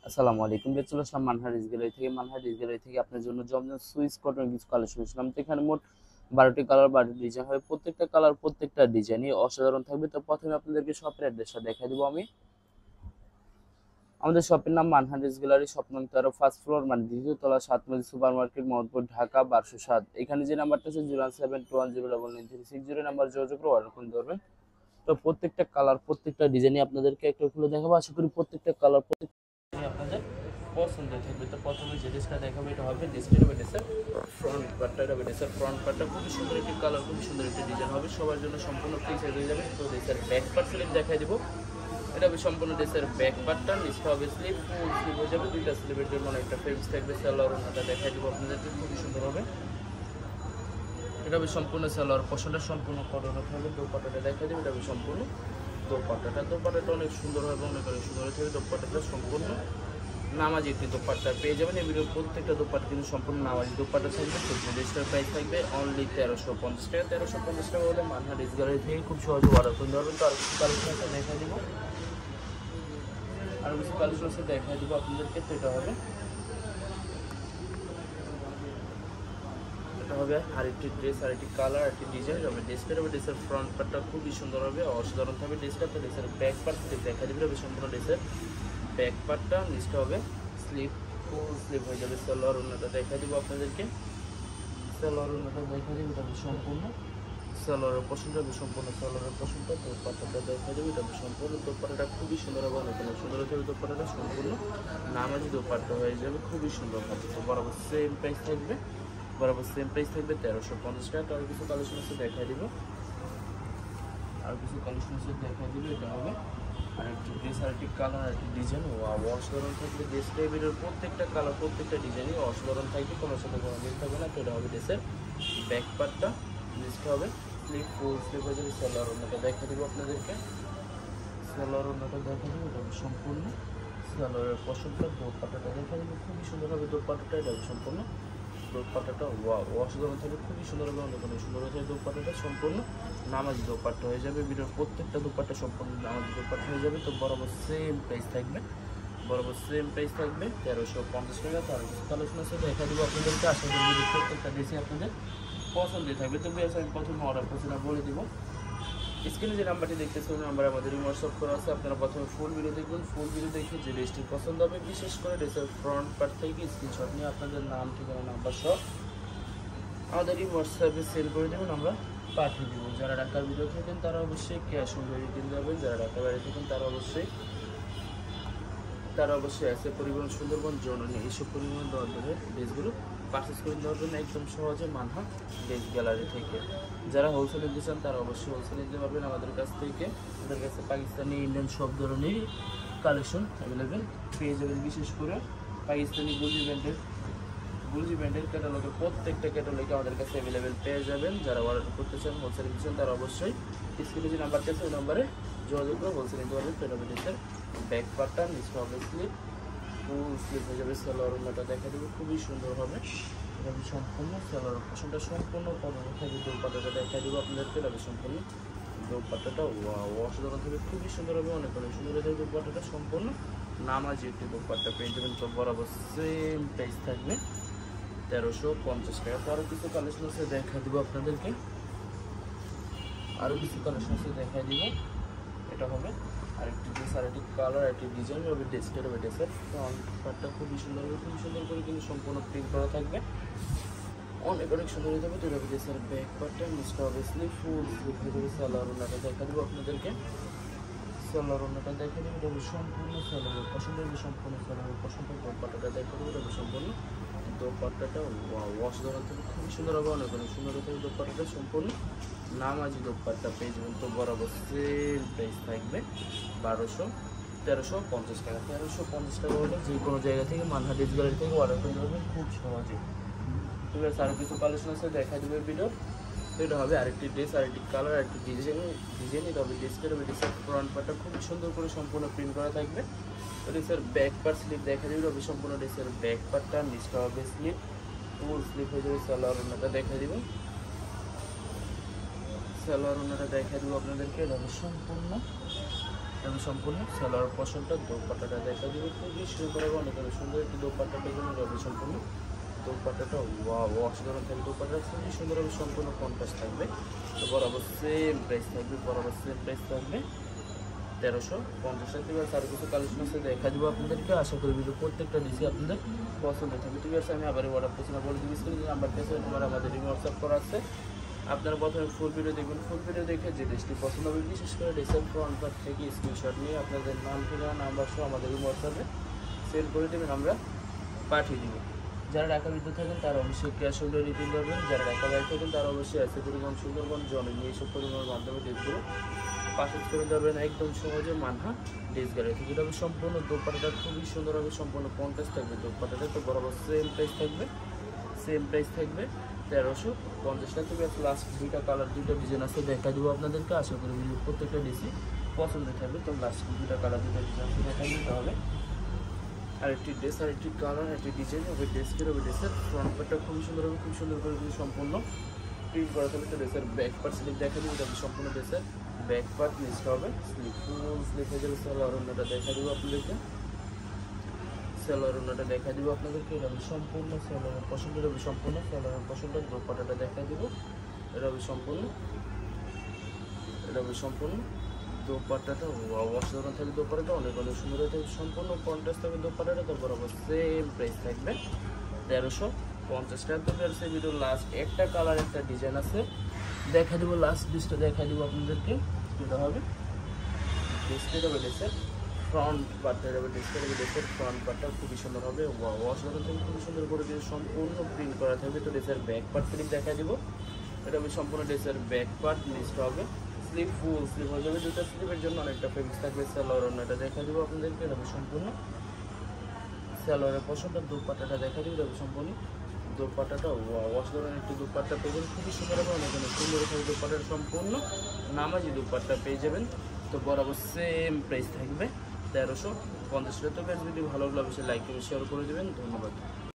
আসসালামু আলাইকুম। চলে আসলাম মানহারিস গ্যালারি থেকে। মানহারিস গ্যালারি থেকে আপনার জন্য জমজম সুইস কটন কিছু কালেকশন নিয়েছিলাম। তো এখানে মোট 12টি কালার 12টি ডিজাইন হবে। প্রত্যেকটা কালার প্রত্যেকটা ডিজাইনই অসাধারণ থাকবে। তো প্রথমে আপনাদেরকে শপের অ্যাড্রেসটা দেখাই দেবো আমি। আমাদের শপের নাম মানহারিস গ্যালারি, শপ নং 13, ফার্স্ট ফ্লোর, মানে দ্বিতীয় তলা, সাতমাজি সুপার মার্কেট, মোহাম্মদপুর, ঢাকা 1207। এখানে যে নাম্বারটা আছে 017210936 নাম্বার যোগাযোগ করে অর্ডার করতে পারবেন। তো প্রত্যেকটা কালার প্রত্যেকটা ডিজাইনই আপনাদেরকে একটু খুলে দেখাবো। আশা করি প্রত্যেকটা কালার আপনাদের পছন্দ থাকবে। তো প্রথমে যে ড্রেসটা দেখাবো এটা হবে ড্রেসের ফ্রন্ট পার্টটা, এটা হবে ড্রেসের ফ্রন্ট পার্টটা খুবই সুন্দর একটি কালার, খুবই সুন্দর একটি ডিজাইন হবে, সবার জন্য সম্পূর্ণ ফ্রি সাইজ হয়ে যাবে। তো ড্রেসের ব্যাক পার্ট স্লিপ দেখাই দেবো। এটা হবে সম্পূর্ণ ড্রেসের ব্যাক পার্টটা, নিচটা হবে স্লিপ, ফুল স্লিপ হয়ে যাবে। দুইটা স্লিপের জন্য একটা ফ্রেমস থাকবে। সালোয়ার ওনাটা দেখাই দেবো আপনাদেরকে, খুবই সুন্দর হবে। এটা হবে সম্পূর্ণ সালোয়ার পোর্শনটা সম্পূর্ণ কটনের থাকবে। দোপাট্টাটা দেখাই দেবো। এটা হবে সম্পূর্ণ দোপাট্টাটা অনেক সুন্দর হবে, অনেক সুন্দর থাকবে। দোপাট্টাটা সম্পূর্ণ নামাজি একটি দোপাট্টা পেয়ে যাবেন। এই ভিডিওর প্রত্যেকটা দোপাট্টা কিন্তু সম্পূর্ণ নামাজি দোপাট্টা থাকবে। তো ড্রেসটার প্রাইস থাকবে অনলি 1350 টাকা। 1350 টাকা হলে মানহারিস গ্যালারি থেকে খুব সহজে অর্ডার করতে পারবেন। তো আরও কিছু কালেকশনটা দেখা দিব, আরও কিছু কালেকশন দেখা দিব আপনাদেরকে। তো এটা হবে আরেকটি ড্রেস, আরেকটি কালার, আরেকটি ডিজাইন হবে। ড্রেসটা হবে ড্রেসের ফ্রন্ট পার্টটা খুবই সুন্দর হবে, অসাধারণ থাকবে ড্রেসটা। তো ড্রেসের ব্যাক পার্ট দেখা দিবে। হবে সম্পূর্ণ ড্রেসের ব্যাক পার্টটা, নিচটা হবে স্লিপ, ফুল স্লিপ হয়ে যাবে। সালোয়ার ওনাটা দেখা দিব আপনাদেরকে। সালোয়ার ওনাটা দেখা দিব। এটা সম্পূর্ণ সালোয়ারের পশনটা হবে, সম্পূর্ণ সালোয়ারের পশনটা। দোপাট্টাটা দেখা দেবে। এটা সম্পূর্ণ দোপাট্টাটা খুবই সুন্দর হবে, অনেক সুন্দর হবে। দোপাট্টাটা সম্পূর্ণ নামাজি দোপাট্টা হয়ে যাবে, খুবই সুন্দর হবে। তো বরাবর সেম প্রাইস থাকবে, 1350 টাকা। আর কিছু কালেকশন আছে দেখাই দিব, এটা হবে আরেকটি ড্রেস, আরেকটি কালার, আরেকটি ডিজাইন। অসাধারণ থাকবে ড্রেসটা। এর প্রত্যেকটা কালার প্রত্যেকটা ডিজাইনই অসাধারণ থাকবে, কোনো সাথে কোনো মিল থাকবে না। তো এটা হবে ড্রেসের ব্যাক পার্টটা, ড্রেসটা হবে স্লিপ, ফুল স্লিপ হয়ে যাবে। সালোয়ার ওনাটা দেখা দিব আপনাদেরকে। সালোয়ার ওনাটা দেখা দিব। এটা হবে সম্পূর্ণ সালোয়ারের পশনটা। দোপাট্টাটা দেখা দিব, খুবই সুন্দর হবে দোপাট্টাটা। এটা হবে সম্পূর্ণ দোপাট্টাটা অসাধারণ থাকবে, খুবই সুন্দর হবে, অনেক অনেক সুন্দর হয়ে যাবে। দোপাট্টাটা সম্পূর্ণ নামাজি দোপাট্টা হয়ে যাবে। ভিডিওর প্রত্যেকটা দোপাট্টা সম্পূর্ণ নামাজি দোপাট্টা হয়ে যাবে। তো বরাবর সেম প্রাইস থাকবে, 1350 টাকা। তার কালেকশন আছে দেখা দিব আপনাদেরকে। আশা করি প্রত্যেকটা ড্রেসই আপনাদের পছন্দের থাকবে। তো বেশ আমি প্রথমে অর্ডার করছি না বলে দিব। স্ক্রিনে যে নাম্বারটি দেখতেছেন ওই নাম্বারে আমাদের হোয়াটসঅ্যাপ করা আছে। আপনারা প্রথমে ফুল ভিডিও দেখবেন, ফুল ভিডিও দেখে যে ড্রেসটি পছন্দ হবে, বিশেষ করে ড্রেসের ফ্রন্ট পার্ট থেকে স্ক্রিনশট নিয়ে আপনাদের নাম, ঠিকানা, নাম্বার সব আমাদের এই হোয়াটসঅ্যাপে সেন্ড করে দেবেন, আমরা পাঠিয়ে দেবো। যারা ঢাকার ভিডিও থাকেন তারা অবশ্যই ক্যাশ অন ডেলিভারি যাবেন। যারা ঢাকার বাইরে থাকেন তারা অবশ্যই আছে পরিবহন, সুন্দরবন, জননী এইসব পরিবহন দেওয়ার ধরে ড্রেসগুলো পারচেস করে দেওয়ার জন্য একদম সহজে মানহা ড্রেস গ্যালারি থেকে। যারা হোলসেল নিতে চান তারা অবশ্যই হোলসেল নিতে পারবেন আমাদের কাছ থেকে। আমাদের কাছে পাকিস্তানি, ইন্ডিয়ান সব ধরনেরই কালেকশন অ্যাভেলেবেল পেয়ে যাবেন। বিশেষ করে পাকিস্তানি গুলজি ব্র্যান্ডের ক্যাটালগে, প্রত্যেকটা ক্যাটালগে আমাদের কাছে অ্যাভেলেবেল পেয়ে যাবেন। যারা অর্ডার করতে চান, হোলসেল নিতে চান তারা অবশ্যই স্ক্রিনে যে নাম্বারটা আছে ওই নাম্বারে যোগাযোগ করে হোলসেল নিতে পারবেন। পেটাবেটের ব্যাক পার্টটা, নিচটা হবে স্লিপ, ফুল স্লিপ হয়ে যাবে। সালোয়ার ওনাটা দেখা দেবে, খুবই সুন্দর হবে। এটা হবে সম্পূর্ণ সালোয়ার পোর্শনটা সম্পূর্ণ কটনের থাকবে। দোপাট্টাটা দেখা দেবো আপনাদেরকে। এটা হবে সম্পূর্ণ দোপাট্টাটা অসাধারণ থাকবে, খুবই সুন্দর হবে, অনেক অনেক সুন্দর হয়ে যাবে। দোপাট্টাটা সম্পূর্ণ নামাজি একটি দোপাট্টা পেয়ে যাবেন। তো বরাবর সেম প্রাইস থাকবে 1350 টাকা। তো আরও কিছু কালেকশন আছে দেখা দিব আপনাদেরকে, এটা হবে আরেকটি ড্রেস, আরেকটি কালার, আরেকটি ডিজাইন হবে। ড্রেসটা হবে ড্রেসের ফ্রন্ট পার্টটা খুবই সুন্দর হবে, খুবই সুন্দর করে কিন্তু সম্পূর্ণ প্রিন্ট করা থাকবে, অনেক অনেক সুন্দর হয়ে যাবে। তো এটা হবে ড্রেসের ব্যাক পার্টটা, নিচটা হবে স্লিপ, ফুল স্লিপ হয়ে যাবে। সালোয়ার ওনাটা দেখা দেবো আপনাদেরকে। সালোয়ার ওনাটা দেখা দেবো। এটা হবে সম্পূর্ণ সালোয়ারের পছন্দ হবে, সম্পূর্ণ সালোয়ারের পছন্দ। দোপাট্টাটা দেখা দেবো। এটা হবে সম্পূর্ণ দোপাট্টাটা অসাধারণ থাকবে, খুবই সুন্দর হবে, অনেক অনেক সুন্দর হয়ে যাবে। দোপাট্টাটা সম্পূর্ণ নামাজি দোপাট্টা পেয়ে যাবেন। তো বরাবর সেম প্রাইস থাকবে 1350 টাকা। 1350 টাকা হলে যে কোনো জায়গা থেকে মানহারিস গ্যালারি থেকে অর্ডার করতে পারবেন খুব সহজে। ঠিক আছে, আরও কিছু কালেকশন আছে দেখা দেবে ভিডিও। তো এটা হবে আরেকটি ড্রেস, আরেকটি কালার, আরেকটি ডিজাইন। এটা হবে ড্রেসটা হবে ড্রেসের ফ্রন্ট পার্টটা খুবই সুন্দর করে সম্পূর্ণ প্রিন্ট করা থাকবে। তো ড্রেসের ব্যাক পার্ট স্লিপ দেখা দেবে। হবে সম্পূর্ণ ড্রেসের ব্যাক পার্টটা, নিচটা হবে স্লিপ, ফুল স্লিপ হয়ে যাবে। সালোয়ার ওনাটা দেখা দিব। সালোয়ার ওনাটা দেখা দিব আপনাদেরকে। এটা হবে সম্পূর্ণ এটা সম্পূর্ণ সালোয়ার পোর্শনটা দোপাট্টাটা দেখা দিবে খুবই সুন্দর হবে, অনেক সুন্দর একটি দোপাট্টা পেয়ে যাবেন। এটা সম্পূর্ণ দোপাট্টাটা অসাধারণ থাকবে, দোপাট্টা খুবই সুন্দর হবে, সম্পূর্ণ কন্ট্রাস্ট থাকবে। তো বরাবর সেম প্রাইস থাকবে, বরাবর সেম প্রাইস থাকবে 1350 টাকা। আর কিছু কালেকশন আছে দেখা দিব আপনাদেরকে, আশা করি ভিডিও প্রত্যেকটা ডিসি আপনাদের পছন্দ থাকবে। ঠিক আছে, আমি আবার অর্ডার করছি না বলে দিচ্ছি, নাম্বারটা আছে তোমার আমাদের হোয়াটসঅ্যাপ করা আছে। আপনারা প্রথমে ফুল ভিডিও দেখবেন, ফুল ভিডিও দেখে যে ড্রেসটি পছন্দ হবে বিশেষ করে ড্রেসের ফ্রন্ট পার্ট থেকে স্ক্রিনশট নিয়ে আপনাদের নাম, ঠিকানা, নাম্বার সহ আমাদের হোয়াটসঅ্যাপে সেন্ড করে দেবেন, আমরা পাঠিয়ে দিব। যারা ঢাকার ভিতরে থাকেন তারা অবশ্যই ক্যাশ অন ডেলিভারি করবেন, যারা ঢাকা বাইরে থাকেন তারা অবশ্যই আছে পরিমাণ সুন্দরবন জনে নিয়ে এইসব পরিমাণের মাধ্যমে ড্রেসগুলো পারচেজ করে যাবেন একদম সহজে মানহা ড্রেস গ্যালারি থেকে। এটা হবে সম্পূর্ণ দোপাট্টাটা খুবই সুন্দর হবে, সম্পূর্ণ কন্ট্রাস্ট থাকবে দোপাট্টাটা। তো বরাবর সেম প্রাইস থাকবে, সেম প্রাইস থাকবে 1350 টাকা থেকে। লাস্ট দুইটা কালার, দুইটা ডিজাইন আছে দেখা দিব আপনাদেরকে, আশা করি প্রত্যেকটা ডিসি পছন্দ থাকবে। তো লাস্ট দুইটা কালার, দুইটা ডিজাইন আছে দেখা দিতে হবে। আর একটি ড্রেস, আর একটি কালার, একটি ডিজাইন হবে ড্রেসের, হবে ড্রেসের ফ্রন্ট পার্টটা খুবই সুন্দর হবে, খুব সুন্দর করে সম্পূর্ণ প্রিন্ট করা থাকবে। তো ড্রেসের ব্যাক পার্ট স্লিপ দেখা দিব, এটা সম্পূর্ণ ড্রেসের ব্যাক পার্ট নিচটা হবে স্লিপ, ফুল স্লিপ হয়ে যাবে। সালোয়ার ওড়নাটা দেখা দিব আপনাদেরকে, সালোয়ার ওড়নাটা দেখা দিব আপনাদেরকে। এটা হবে সম্পূর্ণ সালোয়ারের পছন্দের হবে, সম্পূর্ণ সালোয়ারের পছন্দের দোপাট্টাটা দেখা দিব। এটা হবে সম্পূর্ণ, এটা হবে সম্পূর্ণ দোপাট্টাটা অসাধারণ থাকবে, দোপাট্টাটা অনেক অনেক সুন্দর হয়ে থাকবে, সম্পূর্ণ কন্ট্রাস্ট থাকবে দোপাট্টাটা। তো বরাবর সেম প্রাইস থাকবে 1350 টাকা। তো ফেরছে ভিডিও লাস্ট একটা কালার, একটা ডিজাইন আছে দেখা দিব, লাস্ট ডিসটা দেখা দিব আপনাদেরকে। এটা হবে ডিসপ্লে হবে ড্রেসের ফ্রন্ট পার্টটা, হবে ডিসপ্লে হবে ড্রেসের ফ্রন্ট পার্টটা খুবই সুন্দর হবে, অসাধারণ থাকবে, খুবই সুন্দর করে দিয়ে সম্পূর্ণ প্রিন্ট করা থাকবে। তো ড্রেসের ব্যাক পার্ট প্রিন্ট দেখা দিব, এটা হবে সম্পূর্ণ ড্রেসের ব্যাক পার্ট নিচটা হবে স্লিপ, ফুল স্লিপ হয়ে যাবে। দুটো স্লিপের জন্য অনেকটা ফেব্রিক্স থাকবে। সালোয়ার ওড়নাটা দেখা দিব আপনাদেরকে, এটা হবে সম্পূর্ণ সালোয়ারের পছন্দের দোপাট্টাটা দেখা দিব, এটা হবে সম্পূর্ণ দোপাট্টাটা অসাধারণ একটি দোপাট্টা পেয়ে যাবেন, খুবই সুন্দর হবে, অনেক অনেক সুন্দর হবে দোপাট্টাটা, সম্পূর্ণ নামাজি দোপাট্টা পেয়ে যাবেন। তো বরাবর সেম প্রাইস থাকবে 1350 টাকা। তো ভিডিও ভালো লাগলে অবশ্যই লাইক করে শেয়ার করে দেবেন, ধন্যবাদ।